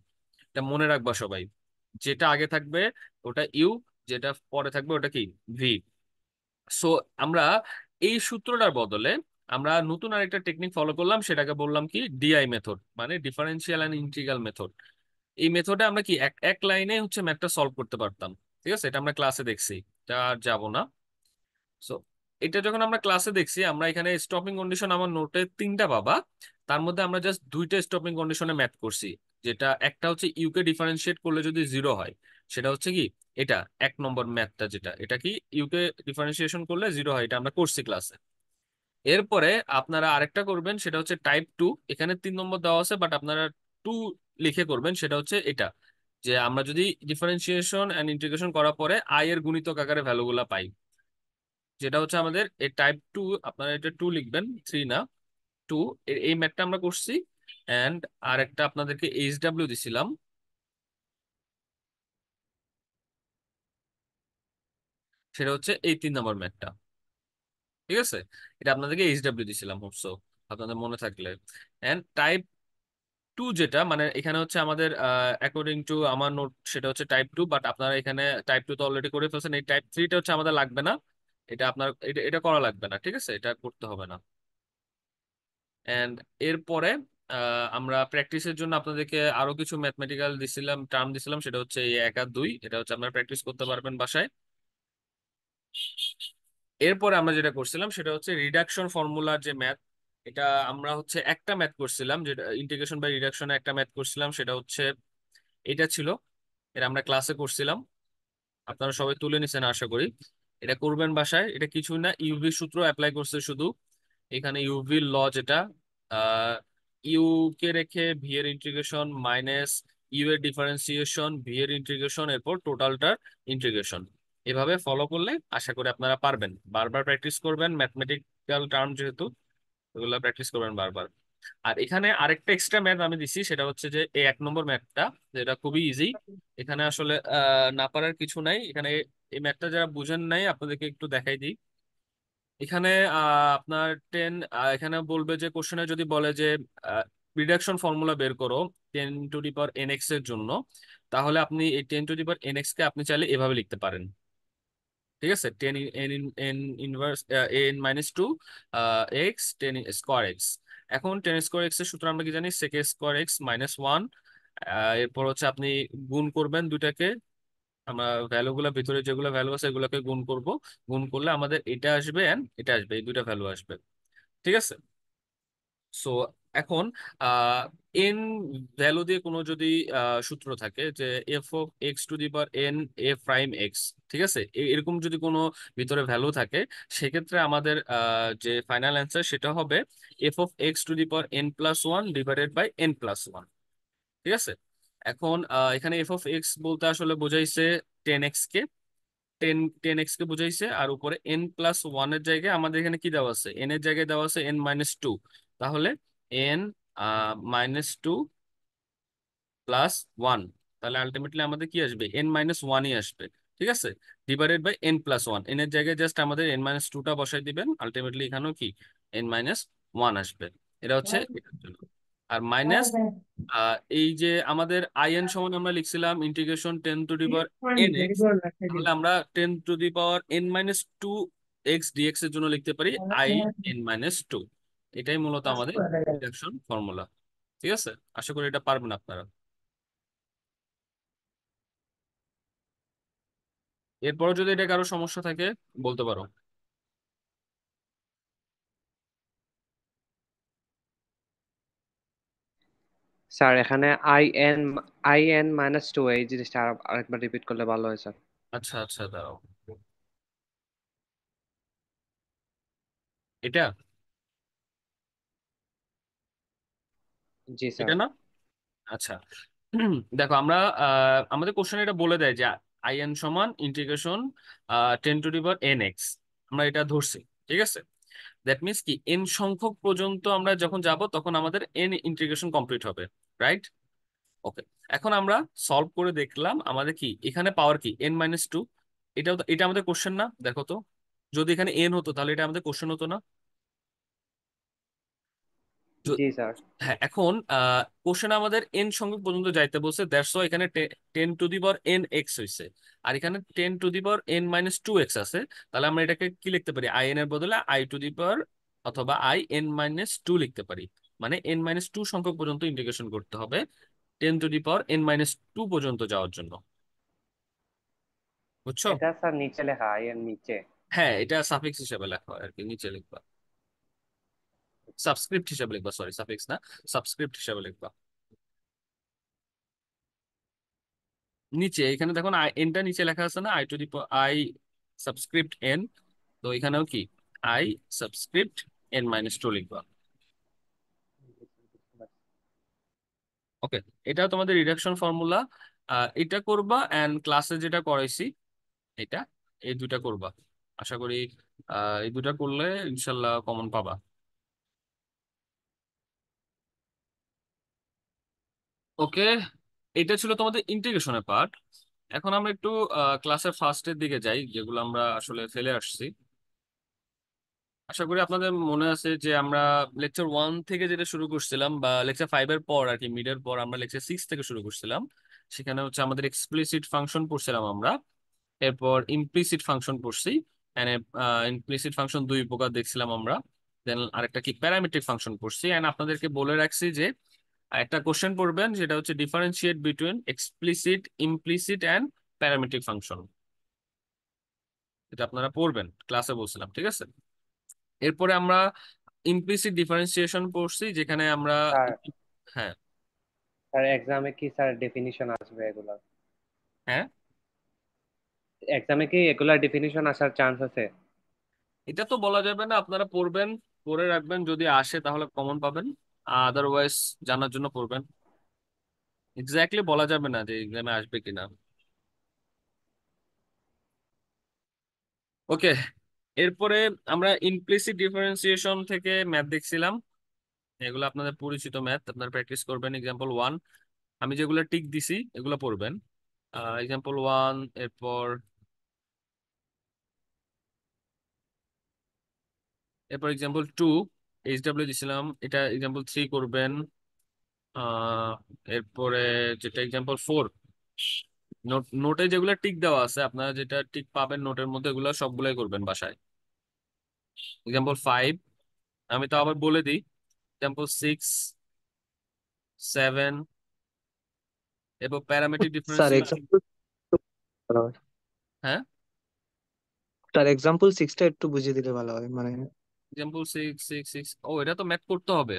এটা মনে রাখবা সবাই, যেটা আগে থাকবে ওটা ইউ, যেটা পরে থাকবে ওটা কি ভি। সো আমরা এই সূত্রটার বদলে আমরা নতুন আরেকটা টেকনিক ফলো করলাম, সেটাকে বললাম কি ডিআই মেথড, মানে ডিফারেন্সিয়াল এন্ড ইন্টিগ্রাল মেথড। এই মেথডে আমরা কি এক এক লাইনে হচ্ছে ম্যাথটা সলভ করতে পারতাম। ঠিক আছে, এটা আমরা ক্লাসে দেখছি, এটা আর যাবো না। সো এটা যখন আমরা ক্লাসে দেখছি, আমরা এখানে স্টপিং কন্ডিশন আমার নোটে তিনটা পাবা। তার মধ্যে আমরা জাস্ট দুইটা স্টপিং কন্ডিশনে ম্যাথ করছি, যেটা একটা হচ্ছে ইউকে ডিফারেন্সিয়েট করলে যদি জিরো হয়, সেটা হচ্ছে কি এটা এক নম্বর ম্যাথটা, যেটা এটা কি ইউকে ডিফারেন্সিয়েশন করলে জিরো হয়, এটা আমরা করছি ক্লাসে। এরপরে আপনারা আরেকটা করবেন, সেটা হচ্ছে টাইপ টু। এখানে 3 নম্বর দেওয়া আছে, বাট আপনারা টু লিখে করবেন। সেটা হচ্ছে এটা, যে আমরা যদি ডিফারেন্সিয়েশন এন্ড ইন্টিগ্রেশন করার পরে আই এর গুণিতক আকারে ভ্যালুগুলা পাই, যেটা হচ্ছে আমাদের এই টাইপ টু। আপনারা এটা টু লিখবেন, থ্রি না, টু। এই ম্যাথটা আমরা করছি। অ্যান্ড আর একটা আপনাদেরকে এইচডাব্লিউ দিছিলাম, সেটা হচ্ছে এই 3 নম্বর ম্যাথটা। ঠিক আছে, এটা আপনাদেরকে এইচডাব্লিউ দিছিলাম হোপসো, আপনাদের মনে থাকলে। অ্যান্ড টাইপ টু যেটা, মানে এখানে হচ্ছে আমাদের অ্যাকর্ডিং টু আমার নোট সেটা হচ্ছে টাইপ টু, বাট আপনারা এখানে টাইপ টু তো অলরেডি করে ফেলছেন। এই টাইপ থ্রিটা হচ্ছে আমাদের লাগবে না, এটা আপনার এটা এটা করা লাগবে না, ঠিক আছে, এটা করতে হবে না। এন্ড এরপরে আমরা প্র্যাকটিসের জন্য আপনাদেরকে আরো কিছু ম্যাথমেটিক্যাল দিছিলাম, টার্ম দিছিলাম, সেটা হচ্ছে এই এক আর দুই, এটা হচ্ছে আপনারা প্র্যাকটিস করতে পারবেন বাসায়। এরপরে আমরা যেটা করছিলাম সেটা হচ্ছে রিডাকশন ফর্মুলার যে ম্যাথ, এটা আমরা হচ্ছে একটা ম্যাথ করছিলাম, যেটা ইন্টিগ্রেশন বাই রিডাকশনে একটা ম্যাথ করছিলাম, সেটা হচ্ছে এটা ছিল। এটা আমরা ক্লাসে করছিলাম, আপনারা সবাই তুলে নিছেন আশা করি। এটা করবেন বাসায়, এটা কিছু না, ইউভি সূত্র অ্যাপ্লাই করছে শুধু। এখানে ইউভি ল যেটা, ইউ কে রেখে ভি এর ইন্টিগ্রেশন মাইনাস ইউ এর ডিফারেন্সিয়েশন ভি এর ইন্টিগ্রেশন, এরপর টোটালটার ইন্টিগ্রেশন। এভাবে ফলো করলে আশা করি আপনারা পারবেন। বারবার প্র্যাকটিস করবেন, ম্যাথমেটিক্যাল টার্ম যেহেতু, ওগুলো প্র্যাকটিস করবেন বারবার। আর এখানে আরেকটা এক্সট্রা ম্যাথ আমি দিছি, সেটা হচ্ছে যে এই 1 নম্বর ম্যাথটা, যেটা খুবই ইজি। এখানে আসলে না পারার কিছু নাই এখানে। এই ম্যাথটা যারা বুঝেন নাই আপনাদেরকে একটু দেখাই দিই। এখানে আপনার এখানে বলবে যে কোশ্চেনে যদি বলে যে রিডাকশন ফর্মুলা বের করো 10^n(x) এর জন্য, তাহলে আপনি এই 10^n(x) কে আপনি চাইলে এভাবে লিখতে পারেন। ঠিক আছে, tan n minus two x, tan square x. এখন টেন স্কোয়ার এক্স এর সূত্র আমরা কি জানি, sec(x)(-1). এরপর হচ্ছে আপনি গুণ করবেন দুইটাকে, আমরা ভ্যালু গুলা ভিতরে যেগুলো ভ্যালু আছে এগুলোকে গুণ করব। গুণ করলে আমাদের এটা আসবে এন্ড এটা আসবে, এই দুইটা ভ্যালু আসবে। ঠিক আছে। সো এখন এন ভ্যালু দিয়ে কোনো যদি সূত্র থাকে যে F of x to the power N A prime x, ঠিক আছে, এরকম যদি কোনো ভিতরে ভ্যালু থাকে, সেক্ষেত্রে আমাদের যে ফাইনাল অ্যান্সার সেটা হবে f of x to the power n plus one divided by n plus one. ঠিক আছে। এখন এখানে এফ অফ এক্স বলতে আসলে বোঝাইছে 10x কে, টেন এক্স কে বুঝাইছে, আর উপরে এন প্লাস ওয়ান এর জায়গায় আমাদের এখানে কি দেওয়া আছে, এন এর জায়গায় দেওয়া আছে এন মাইনাস টু। তাহলে n minus two plus one, তাহলে আলটিমেটলি আমাদের কি আসবে, এন মাইনাস ওয়ানই আসবে। ঠিক আছে, divided by n plus one, n এর জায়গায় জাস্ট আমাদের এন মাইনাস টুটা বসাই দিবেন, আলটিমেটলি এখানেও কি এন মাইনাস ওয়ান আসবে। এটা হচ্ছে এটার জন্য। আর মাইনাস এই যে আমাদের আই এন সমান আমরা লিখছিলাম integration ten to the power n x, তাহলে আমরা ten to the power n minus two x dx এর জন্য লিখতে পারি আই এন মাইনাস টু। এটাই মূলত আমাদের রিডাকশন ফর্মুলা। ঠিক আছে, আশা করি এটা পারবেন আপনারা। এরপরও যদি এটা কারো সমস্যা থাকে বলতে পারো। স্যার এখানে I n - 2 এই জিনিসটা আরেকবার রিপিট করলে ভালো হয় স্যার। আচ্ছা আচ্ছা, দাঁড়াও, এটা জি স্যার। এটা না। আচ্ছা, দেখো আমরা আমাদের কোশ্চেন এটা বলে দেয় যে আই এন সমান integration ten to the power n x, আমরা এটা ধরছি। ঠিক আছে, দ্যাট মিনস কি এন সংখ্যক পর্যন্ত আমরা যখন যাব তখন আমাদের এন ইন্টিগ্রেশন কমপ্লিট হবে, রাইট? ওকে, এখন আমরা সলভ করে দেখলাম আমাদের কি এখানে পাওয়ার কি এন মাইনাস টু। এটা আমাদের কোশ্চেন না, দেখো তো, যদি এখানে এন হতো তাহলে এটা আমাদের কোশ্চেন হতো না। জি স্যার। হ্যাঁ, এখন কোশ্চেন আমাদের এন সংখ্যক পর্যন্ত যাইতে বলছে, দ্যাটস ওয়াই এখানে tan to the power n x হয়েছে, আর এখানে tan to the power n minus two x আছে। তাহলে আমরা এটাকে কি লিখতে পারি, আই এন এর বদলে আই টু দি পাওয়ার অথবা আই এন মাইনাস টু লিখতে পারি। মানে এন মাইনাস টু সংখ্যক পর্যন্ত ইন্টিগ্রেশন করতে হবে tan to the power n minus two পর্যন্ত যাওয়ার জন্য। বুঝছো? এটা স্যার নিচে লেখা এর নিচে। হ্যাঁ, এটা সাফিক্স হিসেবে লেখা হয় আর কি, নিচে লিখবা, সাবস্ক্রিপ্ট হিসেবে লিখবা, সরি সাফিক্স না, সাবস্ক্রিপ্ট হিসেবে লিখবা। নিচে এখানে দেখুন এনটা নিচে লেখা আছে না, I to the I subscript n, তো এখানেও কি I subscript n minus two লিখবা। ওকে, এটা তোমাদের রিডাকশন ফর্মুলা। এটা করবা এন্ড ক্লাসে যেটা করাইছি এটা, এই দুটা করবা। আশা করি এই দুটা করলে ইনশাল্লাহ কমন পাবা। ওকে, এটা ছিল তোমাদের ইন্টিগ্রেশনের পার্ট। এখন আমরা একটু ক্লাসের ফার্স্টের দিকে যাই, যেগুলো আমরা আসলে ফেলে আসছি। আশা করি আপনাদের মনে আছে যে আমরা লেকচার ওয়ান থেকে যেটা শুরু করছিলাম, বা লেকচার ফাইভের পর আর কি, মিডের পর আমরা লেকচার সিক্স থেকে শুরু করছিলাম। সেখানে হচ্ছে আমাদের এক্সপ্লিসিট ফাংশন পড়ছিলাম আমরা, এরপর ইমপ্লিসিট ফাংশন পড়ছি, এন্ড ইমপ্লিসিট ফাংশন দুই প্রকার দেখছিলাম আমরা। দেন আরেকটা কি প্যারামেট্রিক ফাংশন পড়ছি, এন্ড আপনাদেরকে বলে রাখছি যে একটা কোশ্চেন পড়বেন যেটা হচ্ছে differentiate between explicit, implicit and parametric function, এটা আপনারা পড়বেন, ক্লাসে বলছিলাম। ঠিক আছে, এরপরে আমরা ইমপ্লিসিট ডিফারেন্সিয়েশন পড়ছি, যেখানে আমরা স্যার হ্যাঁ স্যার এক্সামে কি স্যার ডেফিনিশন আসবে এগুলা? হ্যাঁ, এক্সামে কি এগুলা ডেফিনিশন আসার চান্স আছে? এটা তো বলা যাবে না, আপনারা পড়বেন, পড়ে রাখবেন, যদি আসে তাহলে কমন পাবেন, আদারওয়াইজ জানার জন্য পড়বেন। এক্স্যাক্টলি বলা যাবে না যে এক্সামে আসবে কিনা। ওকে, এরপরে আমরা ইমপ্লিসিট ডিফারেন্সিয়েশন থেকে ম্যাথ দেখছিলাম, এগুলো আপনাদের পরিচিত ম্যাথ, আপনারা প্র্যাকটিস করবেন। এক্সাম্পল ওয়ান, আমি যেগুলো টিক দিছি এগুলো পড়বেন। এক্সাম্পল ওয়ান, এরপর এরপর এক্সাম্পল টু, এইচডাব্লিউ দিছিলাম, এটা এক্সাম্পল থ্রি করবেন। আহ এরপরে যেটা এক্সাম্পল ফোর, নোটে যেগুলো টিক দেওয়া আছে, আপনারা যেটা টিক পাবেন নোটের মধ্যে এগুলো সবগুলাই করবেন বাসায়। এক্সাম্পল ফাইভ, আমি তো আবার বলে দিই, এক্সাম্পল সিক্স, সেভেন, এরপর প্যারামেট্রিক স্যার ডিফারেন্সিয়েশন। এক্সাম্পল ভালো হয়। হ্যাঁ, স্যার এক্সাম্পল সিক্সটা একটু বুঝিয়ে দিলে ভালো হয় মানে। এক্সাম্পল সিক্স সিক্স সিক্স, ও এটা তো ম্যাথ করতে হবে।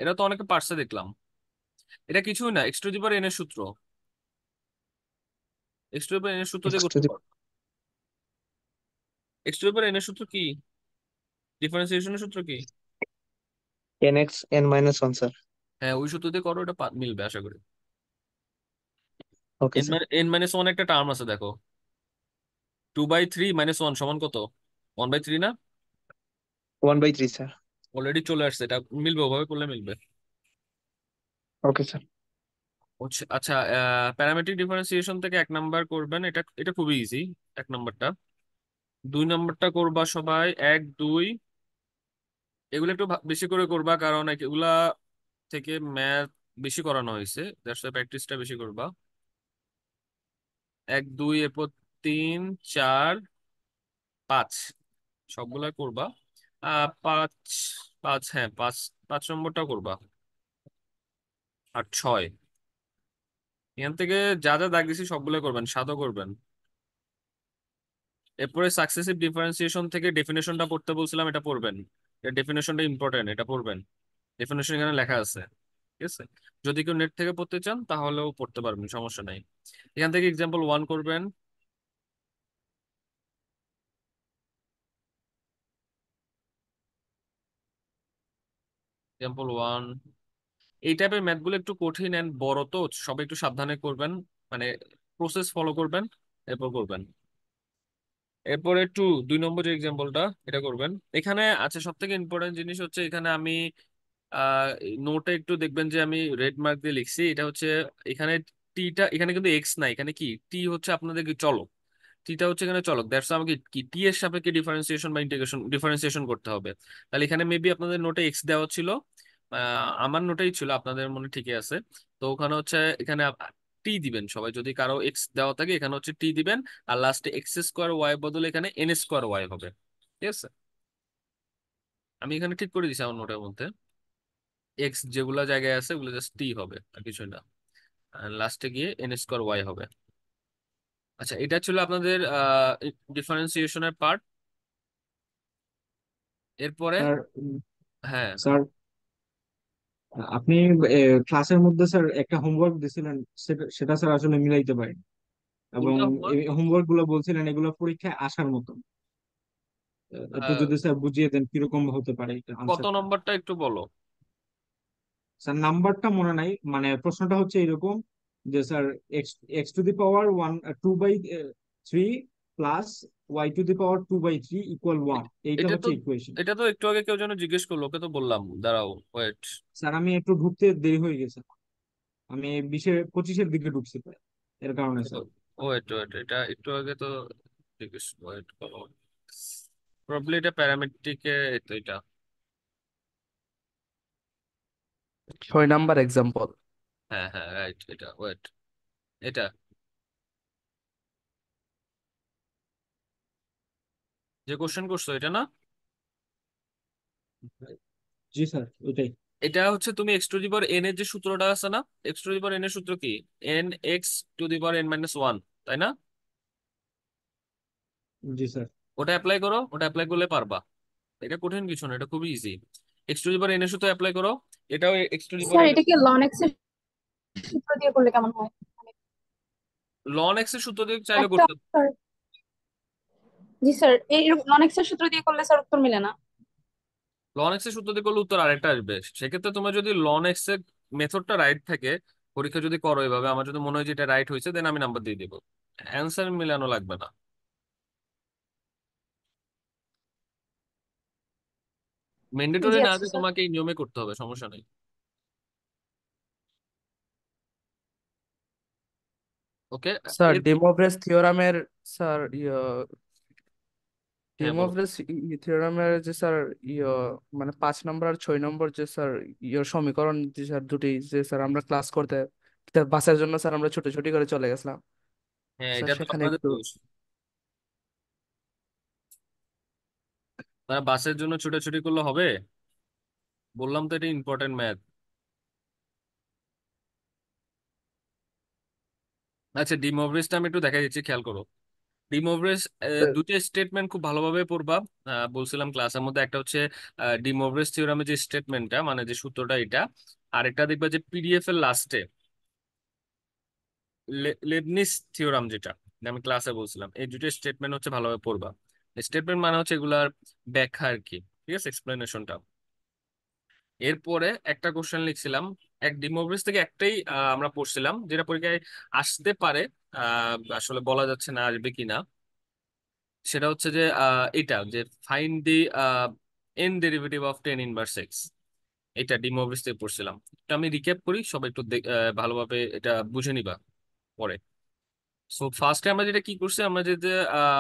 এটা তো অনেকে পারছে দেখলাম। এটা কিছুই না, x to the power N এর সূত্র। X to the power N এর সূত্র দিয়ে X to করতে the পারো। X to the power N এর সূত্র কি? ডিফারেন্সিয়েশনের সূত্র কি? nx n minus 1 sir. হ্যাঁ, ওই সূত্র দিয়ে করো, এটা মিলবে আশা করি। Okay sir. N minus one একটা টার্ম আছে দেখো, 2/3 - 1 সমান কত? 1/3 না? 1/3 স্যার। অলরেডি চলে আসছে, এটা মিলবে, ওভাবে করলে মিলবে। Okay sir. আচ্ছা, প্যারামেট্রিক ডিফারেন্সিয়েশন থেকে 1 নাম্বার করবেন, এটা এটা খুবই ইজি। 1 নাম্বারটা, 2 নাম্বারটা করবা সবাই, 1 2, এগুলো একটু বেশি করে করবা, কারণ এগুলা থেকে ম্যাথ বেশি করানো হয়েছে, দ্যাটস ওয়াই প্র্যাকটিসটা বেশি করবা। 1 2, এরপর 3 4 5, সবগুলা করবা। 5 5, হ্যাঁ 5, 5 নম্বরটাও করবা। আর 6, এখান থেকে যা যা দাগ দিছি সবগুলো করবেন, 7ও করবেন। এরপরে সাকসেসিভ ডিফারেন্সিয়েশন থেকে ডেফিনেশনটা পড়তে বলছিলাম, এটা পড়বেন। এটা ডেফিনেশনটা ইম্পর্টেন্ট, এটা পড়বেন। ডেফিনেশন এখানে লেখা আছে, ঠিক আছে? যদি কেউ নেট থেকে পড়তে চান তাহলেও পড়তে পারবেন, সমস্যা নাই। এখান থেকে এক্সাম্পল 1 করবেন। এক্সাম্পল 1, এই টাইপের ম্যাথগুলো একটু কঠিন এন্ড বড়, তো সবাই একটু সাবধানে করবেন, মানে প্রসেস ফলো করবেন, এরপর করবেন। এরপরে 2 নম্বর যে এক্সাম্পলটা, এটা করবেন। এখানে আচ্ছা, সব থেকে ইম্পর্টেন্ট জিনিস হচ্ছে, এখানে আমি নোটে একটু দেখবেন যে আমি রেড মার্ক দিয়ে লিখছি, এটা হচ্ছে এখানে টিটা, এখানে কিন্তু এক্স না, এখানে কি টি হচ্ছে আপনাদের কি চলক। টিটা হচ্ছে এখানে চলক, দ্যাটস আমাকে কি টি এর সাপেক্ষে ডিফারেন্সিয়েশন বা ইন্টিগ্রেশন ডিফারেন্সিয়েশন করতে হবে। তাহলে এখানে মেবি আপনাদের নোটে এক্স দেওয়া ছিল, আমার নোটেই ছিল, আপনাদের মনে ঠিকই আছে। তো ওখানে হচ্ছে এখানে টি দিবেন সবাই, যদি কারো এক্স দেওয়া থাকে এখানে হচ্ছে টি দিবেন। আর লাস্টে এক্স স্কোয়ার ওয়াই বদলে এখানে এন স্কোয়ার ওয়াই হবে, ঠিক আছে? আমি এখানে ঠিক করে দিছি আমার নোটের মধ্যে, এক্স যেগুলা জায়গায় আছে ওগুলো জাস্ট টি হবে, আর কিছু না। আর লাস্টে গিয়ে এন স্কোয়ার ওয়াই হবে। আচ্ছা, এটা ছিল আপনাদের ডিফারেন্সিয়েশনের পার্ট। এরপরে, স্যার হ্যাঁ, স্যার আপনি ক্লাসের মধ্যে স্যার একটা হোমওয়ার্ক দিছিলেন, সেটা সেটা স্যার আসলে মিলাইতে পারি, এবং কোনটা এই হোমওয়ার্ক গুলো বলছিলেন এগুলো পরীক্ষায় আসার মতো। একটু আহ, যদি স্যার বুঝিয়ে দেন কিরকম হতে পারে এটা কত আনসারটা। নম্বরটা একটু বলো। স্যার নাম্বারটা মনে নাই, মানে প্রশ্নটা হচ্ছে এরকম যে sir x x to the power 2/3 plus y two the power 2/3 equal 1, এইটা এটা তো হচ্ছে ইকুয়েশন। এটা তো একটু আগে কেউ যেন জিজ্ঞেস করলো, ওকে তো বললাম, দাঁড়াও ওয়েট। স্যার আমি একটু ঢুকতে দেরি হয়ে গেছে, আমি 20-25 দিকে ঢুকছি প্রায়, এর কারণে স্যার। ওয়েট ওয়েট, এটা একটু আগে তো জিজ্ঞেস, ওয়েট করো, প্রবলি এটা প্যারামেট্রিকে, তো এটা 6 নাম্বার এক্সাম্পল। হ্যাঁ হ্যাঁ রাইট, এটা ওয়েট, এটা যে কোশ্চেন করছো এটা না? জি স্যার ওইটাই। এটা হচ্ছে তুমি x to the power N এর যে সূত্রটা আছে না, x to the power N এর সূত্র কি? N x to the power n - 1, তাই না? জি স্যার। ওটা অ্যাপ্লাই করো, ওটা অ্যাপ্লাই করলে পারবা। এটা কঠিন কিছু না, এটা খুবই easy. X to the power N এর সূত্র অ্যাপ্লাই করো, এটাও x to the power sir N. এটা কি লন এক্স এর সূত্র দিয়ে করলে কেমন হয়? মানে লন এক্স এর সূত্র দিয়ে চাইলে একটা করতে। স্যার, জি স্যার, এই লন এক্স এর সূত্র দিয়ে করলে স্যার উত্তর মিলে না। লন এক্স এর সূত্র দিয়ে করলে উত্তর আরেকটা আসবে। সেক্ষেত্রে তোমার যদি লন এক্স এর মেথডটা রাইট থাকে, পরীক্ষা যদি করো এভাবে, আমার যদি মনে হয় যে এটা রাইট হয়েছে, দেন আমি নাম্বার দিয়ে দিব, অ্যান্সার মিলানো লাগবে না। ম্যান্ডেটরি জি না আচ্ছা যে স্যার। তোমাকে এই নিয়মে করতে হবে, সমস্যা নেই। ওকে। স্যার এর, ডিমোভ্রেস থিওরামের, স্যার হ্যাঁ বলো। ডিমোভ্রেস থিওরামের যে স্যার ইয়ে মানে 5 নম্বর আর 6 নম্বর যে স্যার সমীকরণ যে স্যার দুটি, যে স্যার আমরা ক্লাস করতে বাসের জন্য স্যার আমরা ছুটি করে চলে গেছিলাম হ্যাঁ, স্যার, এটা তো সেখানে আপনাদের একটু। দোষ, তারা বাসের জন্য ছুটাছুটি করলে হবে? বললাম তো এটা ইম্পর্টেন্ট ম্যাথ। আচ্ছা, ডিমোভ্রেসটা আমি একটু দেখা দিচ্ছি, খেয়াল করো। ডি মৌরিস দুটো স্টেটমেন্ট খুব ভালোভাবে পড়বা। বলছিলাম ক্লাসের মধ্যে, একটা হচ্ছে ডি মৌরিস থিওরামের যে স্টেটমেন্টটা, মানে যে সূত্রটা এটা, আরেকটা দেখবা যে পিডিএফ এর লাস্টে লেবনিজ থিওরাম, যেটা আমি ক্লাসে বলছিলাম। এই দুটো স্টেটমেন্ট হচ্ছে ভালোভাবে পড়বা। স্টেটমেন্ট মানে হচ্ছে এগুলার ব্যাখ্যা আর কি, ঠিক আছে, এক্সপ্লেনেশনটা। এরপরে একটা কোশ্চেন লিখছিলাম, ডি মৌরিস থেকে একটাই আমরা পড়ছিলাম, যেটা পরীক্ষায় আসতে পারে, আসলে বলা যাচ্ছে না আসবে কিনা। সেটা হচ্ছে যে এটা যে find the N derivative of ten inverse x, এটা ডি মৌরিস থেকে পড়ছিলাম। এটা আমি রিক্যাপ করি, সবাই একটু ভালোভাবে এটা বুঝে নিবা পরে। সো ফার্স্টে আমরা যেটা কি করছি, আমরা যে যে,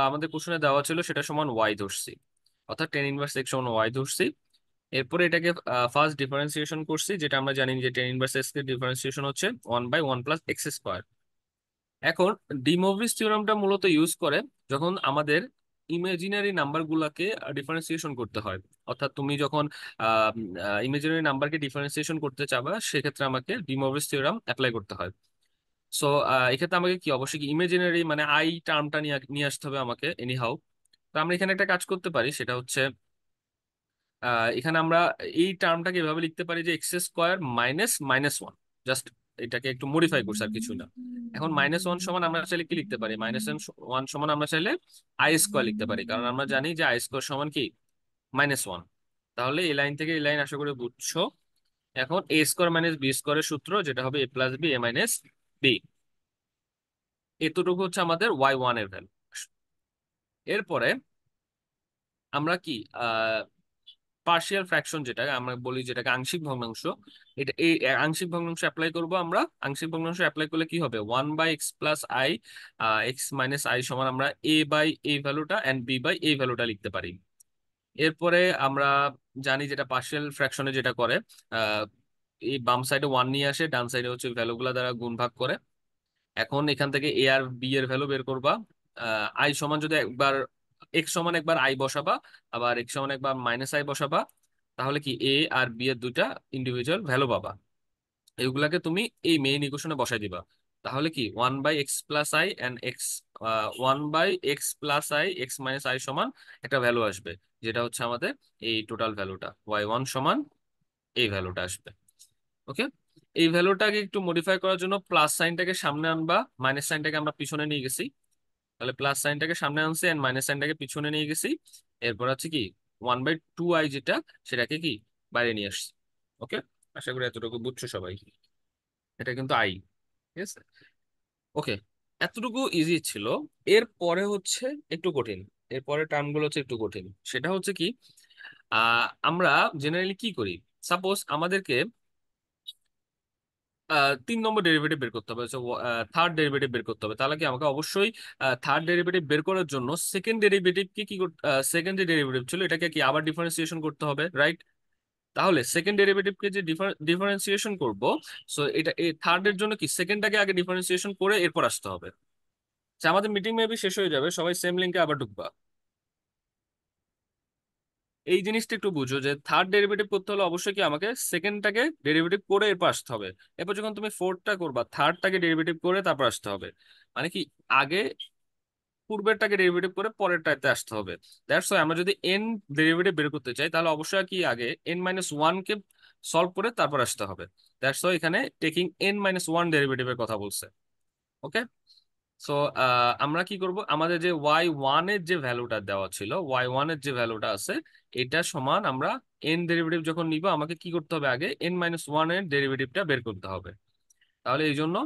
আমাদের কোশ্চেনে দেওয়া ছিল সেটা সমান ওয়াই ধরছি, অর্থাৎ টেন ইনভার্স এক্স সমান ওয়াই ধরছি। এরপরে এটাকে ফার্স্ট ডিফারেন্সিয়েশন করছি, যেটা আমরা জানি যে টেন ইনভার্স এক্স এর ডিফারেন্সিয়েশন হচ্ছে 1/1 প্লাস এক্স স্কোয়ার। এখন ডি মৌরিস থিওরামটা মূলত ইউজ করে যখন আমাদের ইমাজিনারি নাম্বার গুলাকে ডিফারেন্সিয়েশন করতে হয়। অর্থাৎ তুমি যখন ইমাজিনারি নাম্বারকে ডিফারেন্সিয়েশন করতে চাবা, সেক্ষেত্রে আমাকে ডি মৌরিস থিওরাম অ্যাপ্লাই করতে হয়। সো এক্ষেত্রে আমাকে কি অবশ্যই ইমাজিনারি মানে আই টার্মটা নিয়ে নিয়ে আসতে হবে আমাকে এনি হাউ। তো আমরা এখানে একটা কাজ করতে পারি, সেটা হচ্ছে এখানে আমরা এই টার্মটাকে এভাবে লিখতে পারি যে x square minus minus one. Just এটাকে একটু মডিফাই করছে, আর কিছু না। এখন -1 সমান আমরা চাইলে কি লিখতে পারি, -1 সমান আমরা চাইলে আই স্কোয়ার লিখতে পারি, কারণ আমরা জানি যে আই স্কোয়ার সমান কি -1। তাহলে এই লাইন থেকে এই লাইন আশা করি বুঝছো। এখন এ স্কোয়ার মাইনাস বি স্কোয়ারের সূত্র, যেটা হবে এ plus B A minus B. এতটুকু হচ্ছে আমাদের y1 এর ভ্যালু। এরপরে আমরা কি পার্শিয়াল ফ্র্যাকশন, যেটা আমরা বলি, যেটাকে আংশিক ভগ্নাংশ, এটা এই আংশিক ভগ্নাংশ অ্যাপ্লাই করব আমরা। আংশিক ভগ্নাংশ অ্যাপ্লাই করলে কি হবে, 1/x plus I, x minus I সমান আমরা a বাই এই ভ্যালুটা এন্ড b বাই এই ভ্যালুটা লিখতে পারি। এরপরে আমরা জানি যেটা পার্শিয়াল ফ্র্যাকশনে যেটা করে, আহ, এই বাম সাইডে 1 নিয়ে আসে, ডান সাইডে হচ্ছে ভ্যালুগুলা দ্বারা গুণ ভাগ করে। এখন এখান থেকে এ আর বি এর ভ্যালু বের করবা। আই সমান যদি একবার এক্স সমান একবার আই বসাবা, আবার এক্স সমান একবার মাইনাস আই বসাবা, তাহলে কি এ আর বি এর দুইটা ইন্ডিভিজুয়াল ভ্যালু পাবা। এগুলাকে তুমি এই মেইন ইকুয়েশনে বসাই দিবা। তাহলে কি 1/x plus I and x, 1/x plus I x minus I সমান একটা ভ্যালু আসবে, যেটা হচ্ছে আমাদের এই টোটাল ভ্যালুটা y1 সমান এই ভ্যালুটা আসবে। ওকে, এই ভ্যালুটাকে একটু মডিফাই করার জন্য প্লাস সাইনটাকে সামনে আনবা, মাইনাস সাইনটাকে আমরা পিছনে নিয়ে গেছি। তাহলে প্লাস সাইনটাকে সামনে আনছি এন্ড মাইনাস সাইনটাকে পিছনে নিয়ে গেছি। এরপর হচ্ছে কি 1/2i, যেটা সেটাকে কি বাইরে নিয়ে আসছি। ওকে, আশা করি এতটুকু বুঝছো সবাই। এটা কিন্তু আই, ঠিক আছে। ওকে, এতটুকু ইজি ছিল। এরপরে হচ্ছে একটু কঠিন, এরপরে টার্মগুলো হচ্ছে একটু কঠিন। সেটা হচ্ছে কি, আমরা জেনারেলি কি করি, সাপোজ আমাদেরকে 3 নম্বর ডেরিভেটিভ বের করতে হবে, থার্ড ডেরিভেটিভ বের করতে হবে। তাহলে কি আমাকে অবশ্যই থার্ড ডেরিভেটিভ বের করার জন্য সেকেন্ড ডেরিভেটিভকে কি, সেকেন্ড যে ডেরিভেটিভ ছিল এটাকে কি আবার ডিফারেন্সিয়েশন করতে হবে, রাইট? তাহলে সেকেন্ড ডেরিভেটিভকে যে ডিফারেন্সিয়েশন করব, সো এটা এই থার্ডের জন্য কি সেকেন্ডটাকে আগে ডিফারেন্সিয়েশন করে এরপর আসতে হবে। আচ্ছা, আমাদের মিটিং মেবি শেষ হয়ে যাবে, সবাই সেম লিঙ্কে আবার ঢুকবা। এই জিনিসটা একটু বুঝো যে থার্ড ডেরিভেটিভ করতে হলে অবশ্যই কি আমাকে সেকেন্ডটাকে ডেরিভেটিভ করে এরপর আসতে হবে। এরপর যখন তুমি ফোর্থটা করবা, থার্ডটাকে ডেরিভেটিভ করে তারপর আসতে হবে। মানে কি আগে পূর্বেরটাকে ডেরিভেটিভ করে পরেরটাতে আসতে হবে। দ্যাটস ওয়াই আমরা যদি এন ডেরিভেটিভ বের করতে চাই, তাহলে অবশ্যই কি আগে n-1 কে সলভ করে তারপর আসতে হবে। দ্যাটস ওয়াই এখানে টেকিং n-1 ডেরিভেটিভের কথা বলছে। ওকে, সো আমরা কি করব, আমাদের যে y1 এর যে ভ্যালুটা দেওয়া ছিল, y1 এর যে ভ্যালুটা আছে, এটা সমান আমরা n ডেরিভেটিভ যখন নিব, আমাকে কি করতে হবে, আগে n-1 এর ডেরিভেটিভটা বের করতে হবে। তাহলে এই জন্য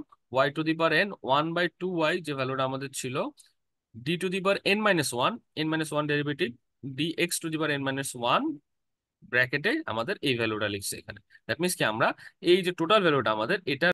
y⁴ 1/2y যে ভ্যালুটা আমাদের ছিল, d⁴n-1 ডেরিভেটিভ dx⁴n-1 ব্র্যাকেটে আমাদের এই ভ্যালুটা লিখছে এখানে। দ্যাট মিনস কি আমরা এই যে টোটাল ভ্যালুটা আমাদের এটা